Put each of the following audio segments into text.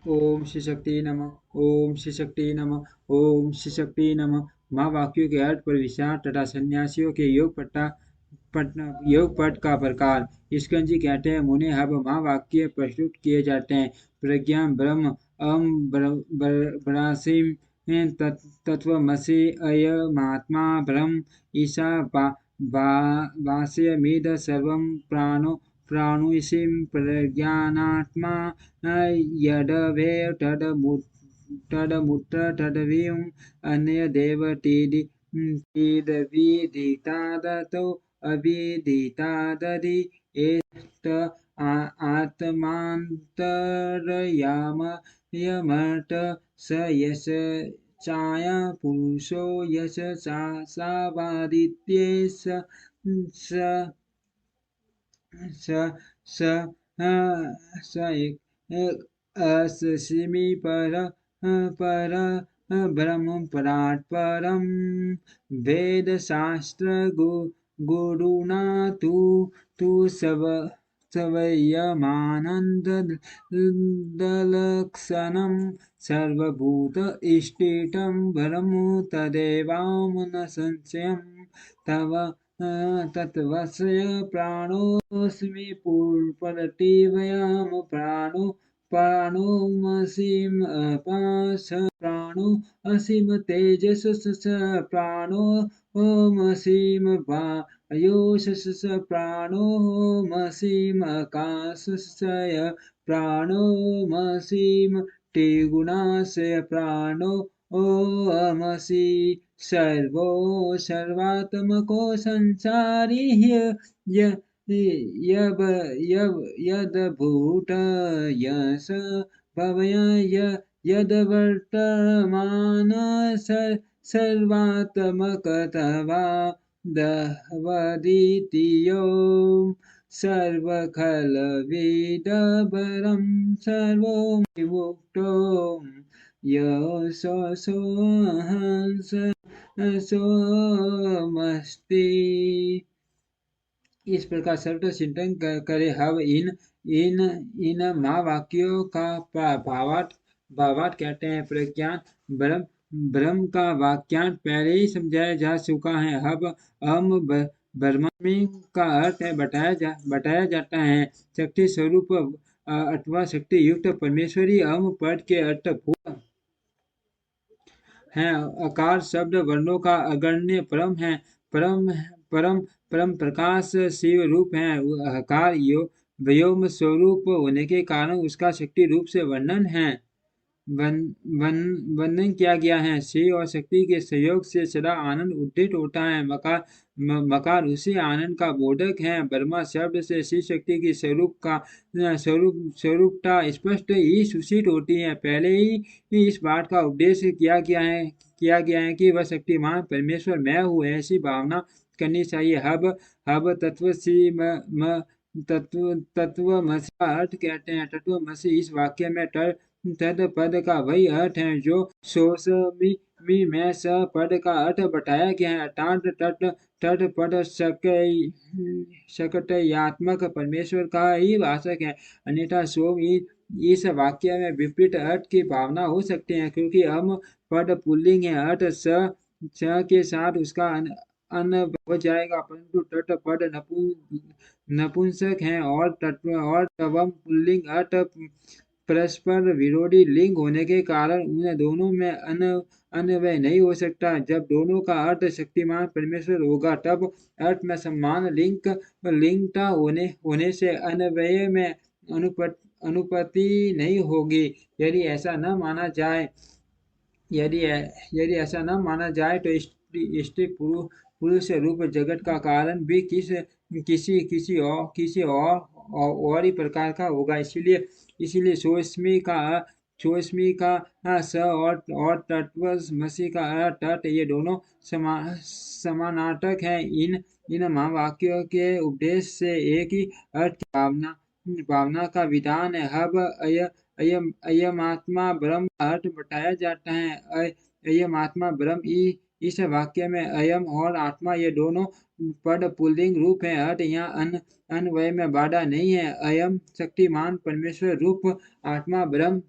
ओम श्री शक्ति नमः। ओम श्री शक्ति नमः। ओम श्री शक्ति नमः। महावाक्यों के अर्थ पर विचार तथा सन्यासियों के योग पट का प्रकार। इसकंद जी कहते हैं, मुने अब महावाक्य प्रस्तुत किए जाते हैं। प्रज्ञा ब्रह्म अम ब्रासीम तत्वमसि अयमात्मा ब्रह्म ईशा वास्यमिद सर्वं प्राणुषीं प्रज्ञानात्मा यडवे तदमुत्र तदवीं अन्यदेव तीदविदितादतो अविदितादधि एत आत्मान्तरयामयमर्थ स यश चाया पुरुषो यश सावादित्ये स स स स अस्मि पर ब्रह्म परात् परम वेदशास्त्र गुरुणा तु सवयमानन्दलक्षणं सर्वभूत इष्टितं ब्रह्म तदेवां न संशयं तव तत्त्वस्य प्राणोऽस्मि परतीवयाम प्राणोमसीम अपास प्राणो असीम तेजस प्राणोमसीम वायोस प्राणोमसीम आकाशस्य प्राणोमसीम त्रिगुणास्य प्राणोमसि सर्वो सर्वात्मको संसारी यद्भूत यस भवय यद्वर्तमान सर्वात्मकतवा दहवदितियो सर्वखलविदबरं सर्वो विमुक्तो सोऽहंस सोमस्ति। इस प्रकार सर्वत्र चिंतन करे। हम इन महावाक्यों का भावार्थ कहते हैं। प्रज्ञान ब्रह्म का वाक्यांश पहले ही समझाया जा चुका है। अब हम ब्रह्मास्मि का अर्थ है बताया जाता है। शक्ति स्वरूप अथवा शक्ति युक्त परमेश्वरी हम पद के अर्थ हैं। आकार शब्द वर्णों का अगण्य परम है। परम परम परम प्रकाश शिव रूप है। आकार व्योम स्वरूप होने के कारण उसका शक्ति रूप से वर्णन किया गया है। शिव और शक्ति के सहयोग से सदा आनंद उद्धित होता है। मकार उसी आनंद का बोधक है। ब्रह्मा शब्द से शिव शक्ति की स्वरूपता स्पष्ट ही सूचित होती है। पहले ही इस बात का उपदेश किया गया है कि वह शक्तिमान परमेश्वर मैं हूँ, ऐसी भावना करनी चाहिए। हब तत्वमसि का अर्थ कहते हैं। तत्वमसि इस वाक्य में तद पद का वही अर्थ है जो सोसमी में स पद का अर्थ बताया गया है। अर्थात तद पद सकटयात्मक परमेश्वर का ही वाचक है। अन्यथा सोम इस वाक्य में विपरीत अर्थ की भावना हो सकती है, क्योंकि हम पद पुल्लिंग है। अर्थ स के साथ उसका अन हो जाएगा, परंतु तट पद नपुंसक है और तवम पुल्लिंग अर्थ परस्पर विरोधी लिंग होने के कारण उन दोनों में अन्वय नहीं हो सकता। जब दोनों का अर्थ शक्तिमान परमेश्वर होगा, तब अर्थ में समान लिंगता होने से अन्वय में अनुपत्ति नहीं होगी। यदि ऐसा न माना जाए तो स्त्री पुरुष रूप जगत का कारण भी किसी और ही प्रकार का होगा। इसीलिए सोस्मी का स और तत्वमसि का तट ये दोनों समानार्थक हैं। इन महावाक्यों के उपदेश से एक ही अर्थ की भावना का विधान है। हब अयमात्मा ब्रह्म का अर्थ बताया जाता है। अयमात्मा ब्रह्म इस वाक्य में अयम और आत्मा ये दोनों पद पुल्लिंग रूप है। अर्थ यहाँ अन्वय में बाधा नहीं है। अयम शक्तिमान परमेश्वर रूप आत्मा ब्रह्म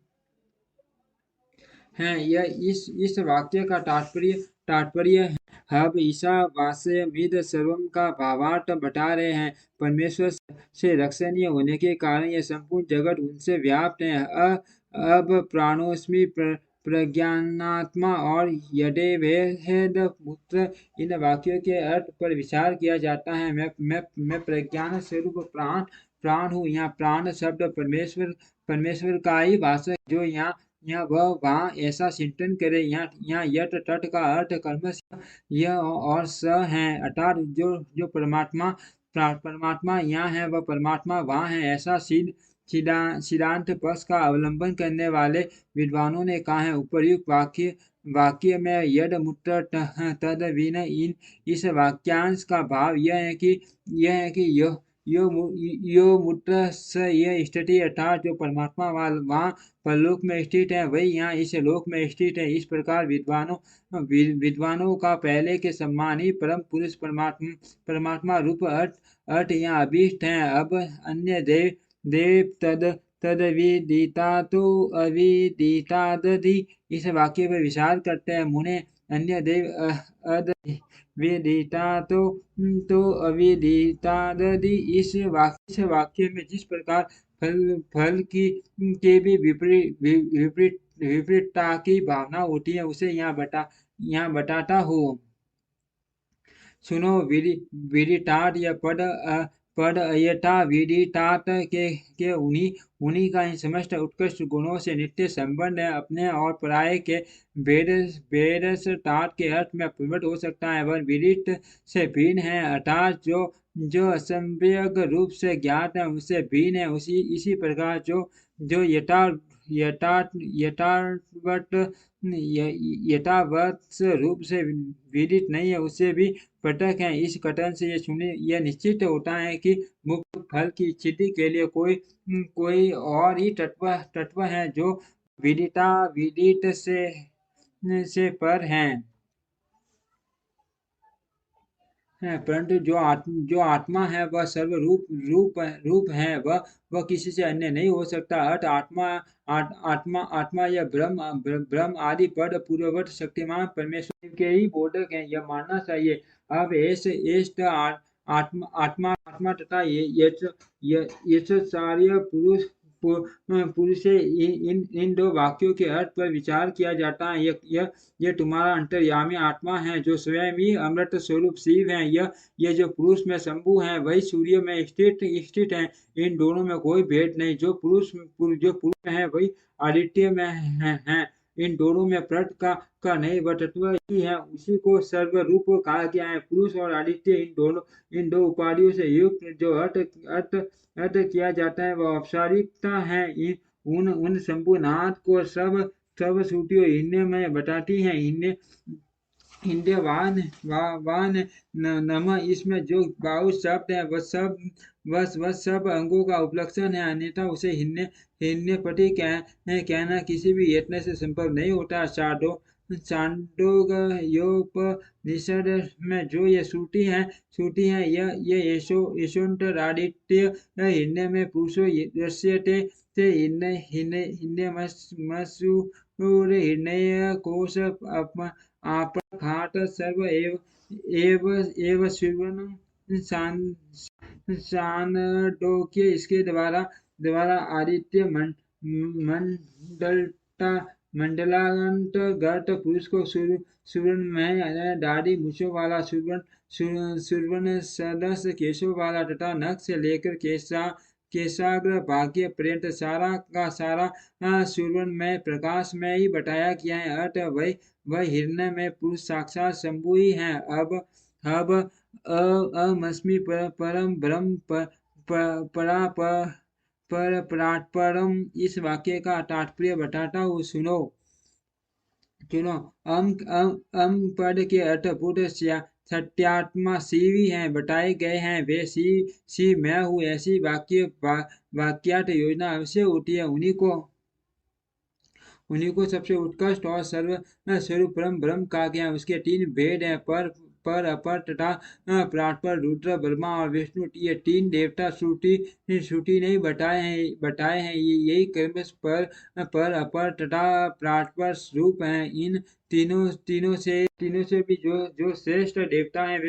है। यह इस वाक्य का तात्पर्य है। हम ईशावास्यमिद सर्वम का भावार्थ बता रहे हैं। परमेश्वर से रक्षणीय होने के कारण यह संपूर्ण जगत उनसे व्याप्त है। अब प्राणोस्मि प्रज्ञानात्मा और यदेवेद पुत्र इन वाक्यों के अर्थ पर विचार किया जाता है। मैं प्रज्ञान स्वरूप प्राण हूँ। यहाँ प्राण शब्द परमेश्वर का ही वाचक, जो यहाँ वह वहाँ ऐसा चिंतन करे। यहाँ यट तट का अर्थ कर्म यह और स है, अर्थात जो परमात्मा परमात्मा यहाँ है वह परमात्मा वहाँ है, ऐसा सिद्धांत पक्ष का अवलंबन करने वाले विद्वानों ने कहा है। उपर्युक्त वाक्य में यद मुत्र तद विन इन इस वाक्यांश का भाव यह है कि यो मूत्र स ये स्थिति, अर्थात जो परमात्मा वहाँ परलोक में स्थित है वही यहाँ इस लोक में स्थित है। इस प्रकार विद्वानों का पहले के सम्मान ही परम पुरुष परमात्मा रूप अर्थ यहाँ अभीष्ट है। अब अन्य देव तदविदिता तो अविदितादधि इस वाक्य पर विचार करते हैं। मुने अन्य देव वेदिता तो अविदितादि इस वाक्य में जिस प्रकार फल की के भी विपरीतता की भावना होती है उसे यहाँ बताता हो। सुनो, विदितात या पद अयथा विदितात के उन्हीं का इन समस्त उत्कृष्ट गुणों से नित्य संबंध है। अपने और पराये के भेद के अर्थ में प्रकट हो सकता है। वह विदित से भिन्न है, अर्थात जो असंवेग रूप से ज्ञात है उससे भिन्न है। इसी प्रकार जो यथावत रूप से विदित नहीं है उससे भी पृथक है। इस कथन से यह निश्चित होता है कि मुक्त फल की स्थिति के लिए कोई और ही तत्व है जो विदित से पर है। परंतु जो आत्मा है वह सर्व रूप है। वह किसी से अन्य नहीं हो सकता। अर्थ आत्मा या ब्रह्म आदि पद पूर्ववत शक्तिमान परमेश्वर के ही बोधक हैं, यह मानना चाहिए। अब आत्मा तथा यशार्य पुरुष से इन दो वाक्यों के अर्थ पर विचार किया जाता है। यह तुम्हारा अंतर्यामी आत्मा है जो स्वयं ही अमृत स्वरूप शिव है। यह जो पुरुष में शंभु है वही सूर्य में स्थित है। इन दोनों में कोई भेद नहीं। जो पुरुष में है वही आदित्य में है। इन दोनों में प्रट का नहीं वह तत्व ही है। उसी को सर्वरूप कहा गया है। पुरुष और आदित्य इन दो उपाधियों से युक्त जो अर्थ किया जाता है वह औपचारिकता है। उन संपूर्णार्थ को सब श्रुतियों हिन्य में बताती है। हिंदे वान नम इसमें जो बाहु शब्द है वह सब अंगों का उपलक्षण है, अन्यथा उसे हिन्य पति कहना किसी भी यत्न से संभव नहीं होता। चांदोग्योपनिषद में जो ये श्रुति है ये यशोन्तरादित्य हिन्य में पुरुषो दृश्यते ते हिरण्य कोश आपघात सर्व एव सुवर्णम चाणक्य इसके द्वारा आदित्य मंडलांतर्गत पुरुष को सुवर्णमय दाढ़ी मूछों वाला, सुवर्ण सदस्य केशों वाला तथा नख से लेकर केशाग्र भाग्य पर्यंत सारा का सारा सुवर्णमय प्रकाश में ही बताया गया है। अर्थ वह हिरण्य में पुरुष साक्षात शंभु ही है। अब अहमस्मि परम ब्रह्म परात्परम इस वाक्य का तात्पर्य बताता हूँ। सुनो, पद के अर्थभूत सत्यात्मा शिव ही हैं, बताए गए हैं। वे शिव मैं हूँ ऐसी वाक्यार्थ योजना अवश्य होती है। उन्हीं को सबसे उत्कृष्ट और सर्व स्वरूप परम ब्रह्म कहा गया। उसके तीन भेद हैं, पर अपर तथा प्राण रुद्र ब्रह्मा और विष्णु, ये तीन देवता श्रुति श्रुति ने बताए हैं यही क्रम पर अपर तथा प्राण रूप हैं। इन तीनों से भी जो श्रेष्ठ देवता हैं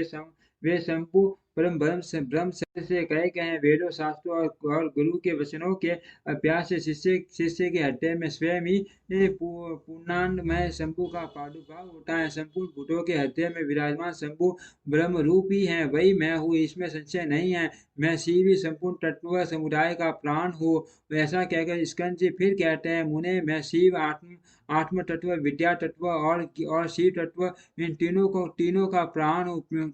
वे शंभु ब्रह्म शब्द से कहे गए हैं। वेदों शास्त्रों और गुरु के वचनों के अभ्यास से शिष्य के हृदय में स्वयं ही पूर्णांडमय शंभु का प्रादुर्भाव होता है। संपूर्ण भूतों के हृदय में विराजमान शंभु ब्रह्म रूप ही है, वही मैं हूँ, इसमें संशय नहीं है। मैं शिव ही संपूर्ण तत्व समुदाय का प्राण हूँ। ऐसा कहकर स्कंद जी फिर कहते हैं, मुने मैं शिव आत्म तत्व, विद्या तत्व और शिव तत्व, इन तीनों का प्राण हूँ।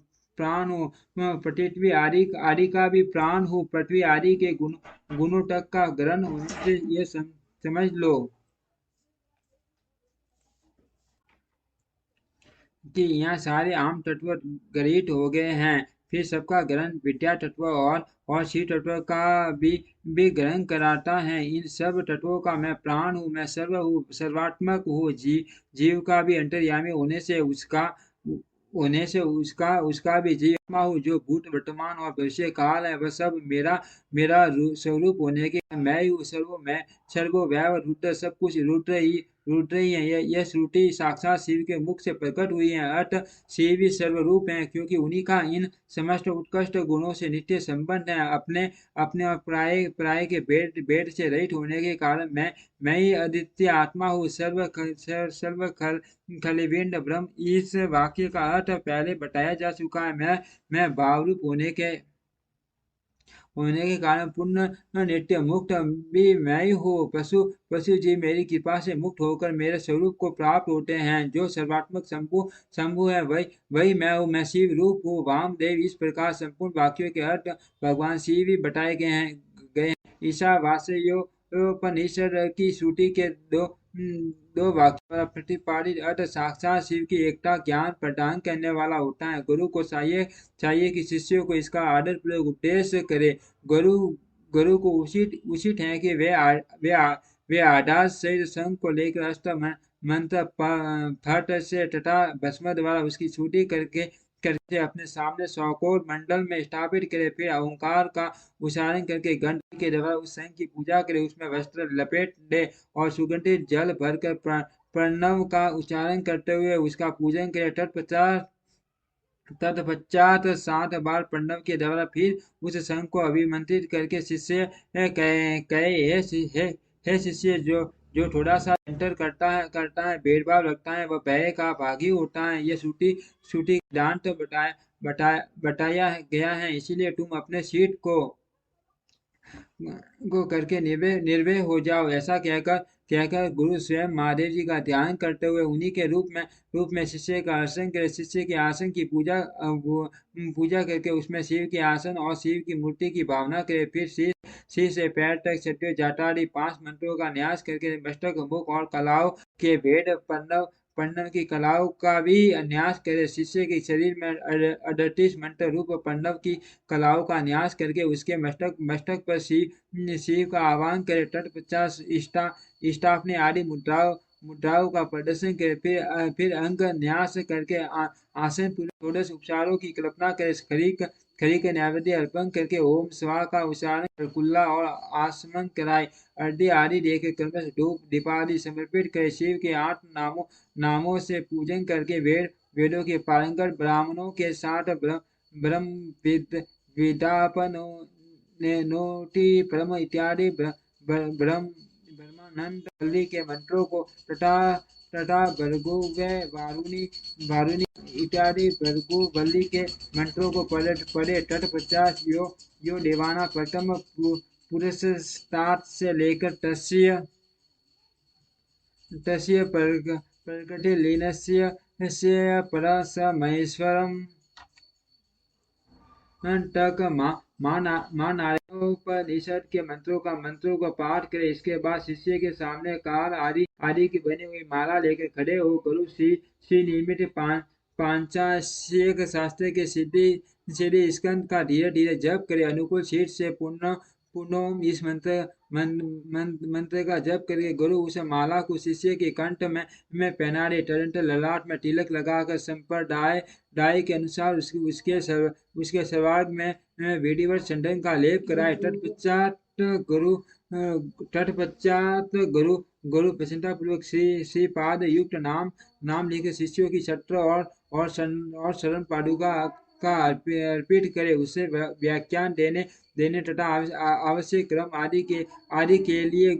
पृथ्वी आदि का भी प्राण हूँ। पृथ्वी आदि के गुणों तक का ग्रहण होने से ये समझ लो कि यहाँ सारे आम तत्व ग्रहित हो गए हैं। फिर सबका ग्रहण विद्या तत्व और शिव तत्व का भी ग्रहण कराता है। इन सब तत्वों का मैं प्राण हूँ, मैं सर्वात्मक हूँ। जीव का भी अंतर्यामी होने से उसका भी जीव आत्मा हूँ। जो भूत वर्तमान और भविष्य काल है, वह सब मेरा स्वरूप होने के मैं ही हूँ। सर्वोवैव रुद्र, सब कुछ रुद्र ही है। यह श्रुति साक्षात शिव के मुख से प्रकट हुई है। अर्थ शिव ही सर्वरूप है, क्योंकि उन्हीं का इन समस्त उत्कृष्ट गुणों से नित्य संबंध है। अपने और पराये के भेद से रहित होने के कारण मैं ही अद्वितीय आत्मा हूँ। सर्व खलविंड ब्रह्म। इस वाक्य का अर्थ पहले बताया जा चुका है। मैं भावरूप होने के कारण पूर्ण नित्य मुक्त भी मैं ही हूँ। पशु जीव मेरी कृपा से मुक्त होकर मेरे स्वरूप को प्राप्त होते हैं। जो सर्वात्मक शंभु है, वही मैं हूँ। मैं शिव रूप हूँ। वामदेव। इस प्रकार संपूर्ण वाक्यों के अर्थ भगवान शिव ही बताए गए हैं। ईशावास्योपनिषद की श्रुति के दो वाक्यों द्वारा प्रतिपादित अर्थ साक्षात शिव की एकता ज्ञान प्रदान करने वाला होता है। गुरु को चाहिए कि शिष्यों को इसका आदर पूर्वक उपदेश करे। गुरु गुरु को उचित है कि वे आधार सहित संघ को लेकर अष्ट मंत्र फट से तथा भस्म द्वारा उसकी छुट्टी करके अपने सामने सौकोर मंडल में स्थापित करे। फिर ओंकार का उच्चारण करके घंट के द्वारा उस संघ की पूजा करे। उसमें वस्त्र लपेट दे और सुगंधित जल भरकर प्रणव का उच्चारण करते हुए उसका पूजन करे। तत्पश्चात 7 बार प्रणव के द्वारा फिर उस संघ को अभिमंत्रित करके शिष्य कहे, हे शिष्य, जो थोड़ा सा एंटर करता है भेदभाव रखता है, वह भय का भागी होता है। यह श्रुति सिद्धांत बताया गया है। इसीलिए तुम अपने सीट को करके निर्भय हो जाओ। ऐसा कहकर गुरु स्वयं महादेव जी का ध्यान करते हुए उन्हीं के रूप में शिष्य का आसन करे। शिष्य के आसन की पूजा करके उसमें शिव के आसन और शिव की मूर्ति की भावना करे। फिर सिर से पैर तक क्षत्रिय जाटादि 5 मंत्रों का न्यास करके मस्तक, मुख और कलाओं के भेद पंडव की कलाओं का भी न्यास करे। शिष्य के शरीर में 38 मंत्र रूप पंडव की कलाओं का न्यास करके उसके मस्तक पर शिव का आह्वान करे। तत्पश्चात स्थापने आदि मुद्राओं का प्रदर्शन करे। फिर अंग न्यास करके आसन पूर्वक 16 उपचारों की कल्पना करे। खरी के नैवेद्य अर्पण करके ओम स्वाहा का उच्चारण कुल्ला और आसमन कराए। अर्घ्य आदि देकर क्रमश धूप दीप आदि समर्पित करे। शिव के 8 नामों से पूजन करके वेदों के पारंगत ब्राह्मणों के साथ ब्रह्म विदापनोति ब्रह्म इत्यादि ब्रह्मानंद वल्ली के मंत्रों को तथा भृगु व वारुणी इत्यादि भृगु वल्ली के मंत्रों को पढ़े। तत्पश्चात यो देवाना प्रथम पुरुष से लेकर तस्य प्रकटे लीनस्य परसमहेश्वरम तक नारायणोपनिषद के मंत्रों का पाठ करे। इसके बाद शिष्य के सामने कार आदि की बनी हुई माला लेकर खड़े हो गुरु श्री निर्मित पांचाशेक शास्त्र के सीधे स्कंद का धीरे धीरे जप करे। अनुकूल सीट से पुनोम इस मंत्र का जप करके गुरु उस माला को शिष्य के कंठ में पहना दे। तदनंतर ललाट में तिलक लगाकर संप्रदाय दाय के अनुसार उसके सर्वांग में विधिवत चंदन का लेप कराए। गुरु तत्पश्चात गुरु गुरु प्रसन्नता पूर्वक श्री पाद युक्त नाम लेकर शिष्यों की छत्र और शरण पादुका का अर्पित करे। उसे व्याख्यान देने तथा आवश्यक क्रम आदि के लिए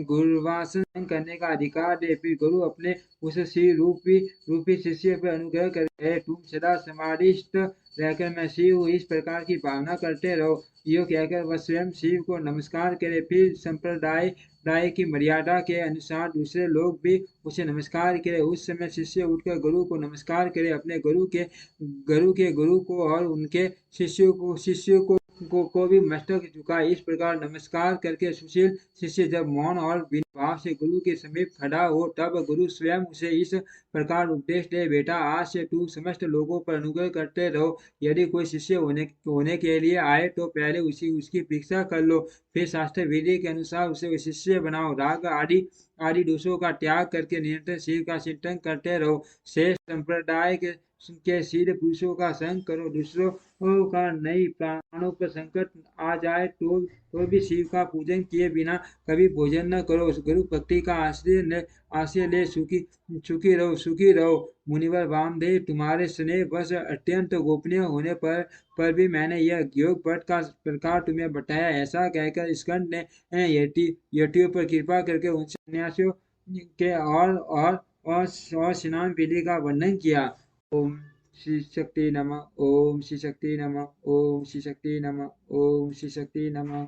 गुरुवासन करने का अधिकार दे। फिर गुरु अपने उस श्री रूपी शिष्य पर अनुग्रह करे। तुम सदा समाधिस्थ रहकर मैं शिव हूँ, इस प्रकार की भावना करते रहो। यो कहकर वह स्वयं शिव को नमस्कार करे। फिर संप्रदाय की मर्यादा के अनुसार दूसरे लोग भी उसे नमस्कार करे। उस समय शिष्य उठकर गुरु को नमस्कार करे। अपने गुरु को और उनके शिष्यों को भी मस्तक झुकाए। इस प्रकार नमस्कार करके सुशील शिष्य जब मौन और विनम्र भाव से गुरु के समीप खड़ा हो, तब गुरु स्वयं उसे इस प्रकार उपदेश दे, बेटा आज से तू समस्त लोगों पर अनुग्रह करते रहो। यदि कोई शिष्य होने के लिए आए तो पहले उसकी परीक्षा कर लो, फिर शास्त्र विधि के अनुसार उसे शिष्य बनाओ। राग आदि दोषों का त्याग करके निरंतर शिव का चिंतन करते रहो। श्रेष्ठ संप्रदाय के सिद्ध पुरुषों का संग करो। दूसरों का नहीं प्राणों पर संकट आ जाए तो भी शिव का पूजन किए बिना कभी भोजन न करो। गुरु भक्ति का आश्रय ले सुखी रहो। मुनिवर वामदेव, तुम्हारे स्नेह बस अत्यंत गोपनीय होने पर भी मैंने यह योग व्रत का प्रकार तुम्हें बताया। ऐसा कहकर स्कंद ने यतियों पर कृपा करके उन सन्यासियों के और स्नान विधि का वर्णन किया। ओम श्री शक्ति नमः। ओम श्री शक्ति नमः। ओम श्री शक्ति नमः। ओम श्री शक्ति नमः।